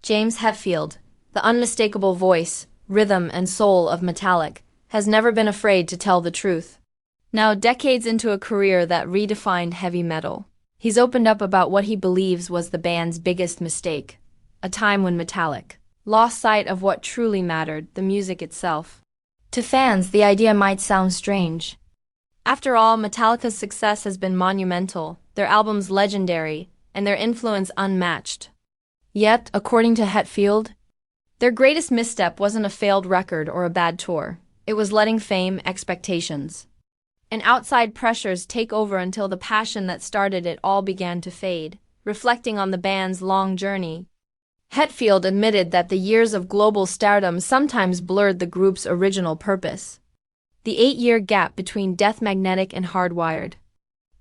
James Hetfield, the unmistakable voice, rhythm, and soul of Metallica, has never been afraid to tell the truth. Now, decades into a career that redefined heavy metal, he's opened up about what he believes was the band's biggest mistake, a time when Metallica lost sight of what truly mattered, the music itself. To fans, the idea might sound strange. After all, Metallica's success has been monumental, their albums legendary, and their influence unmatched. Yet, according to Hetfield, their greatest misstep wasn't a failed record or a bad tour. It was letting fame, expectations, and outside pressures take over until the passion that started it all began to fade. Reflecting on the band's long journey, Hetfield admitted that the years of global stardom sometimes blurred the group's original purpose. The 8-year gap between Death Magnetic and Hardwired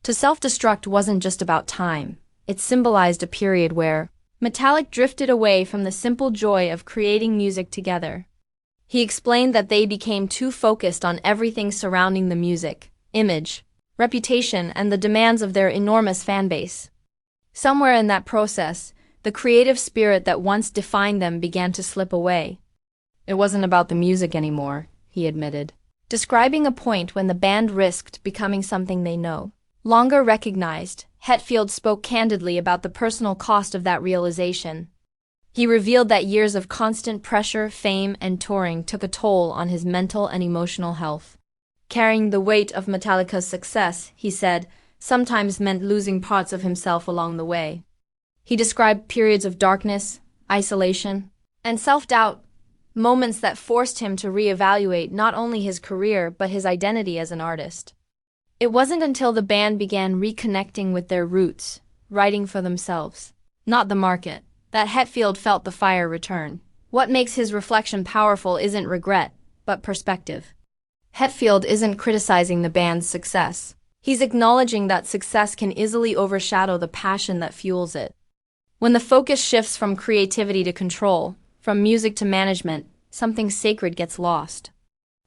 to Self-Destruct wasn't just about time. It symbolized a period where Metallica drifted away from the simple joy of creating music together. He explained that they became too focused on everything surrounding the music, image, reputation, and the demands of their enormous fanbase. Somewhere in that process, the creative spirit that once defined them began to slip away. It wasn't about the music anymore, he admitted, describing a point when the band risked becoming something they no longer recognized. Hetfield spoke candidly about the personal cost of that realization. He revealed that years of constant pressure, fame, and touring took a toll on his mental and emotional health. Carrying the weight of Metallica's success, he said, sometimes meant losing parts of himself along the way. He described periods of darkness, isolation, and self-doubt, moments that forced him to reevaluate not only his career but his identity as an artist. It wasn't until the band began reconnecting with their roots, writing for themselves, not the market, that Hetfield felt the fire return. What makes his reflection powerful isn't regret, but perspective. Hetfield isn't criticizing the band's success. He's acknowledging that success can easily overshadow the passion that fuels it. When the focus shifts from creativity to control, from music to management, something sacred gets lost.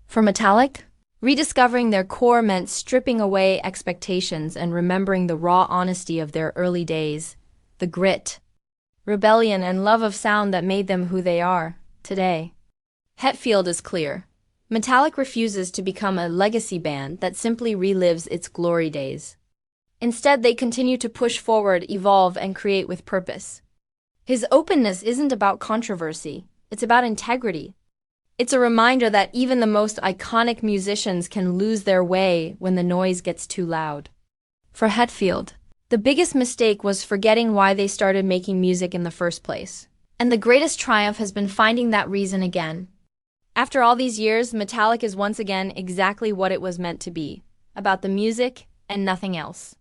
For Metallica, rediscovering their core meant stripping away expectations and remembering the raw honesty of their early days, the grit, rebellion, and love of sound that made them who they are today. Hetfield is clear. Metallica refuses to become a legacy band that simply relives its glory days. Instead, they continue to push forward, evolve, and create with purpose. His openness isn't about controversy, it's about integrity. It's a reminder that even the most iconic musicians can lose their way when the noise gets too loud. For Hetfield, the biggest mistake was forgetting why they started making music in the first place. And the greatest triumph has been finding that reason again. After all these years, Metallica is once again exactly what it was meant to be, about the music and nothing else.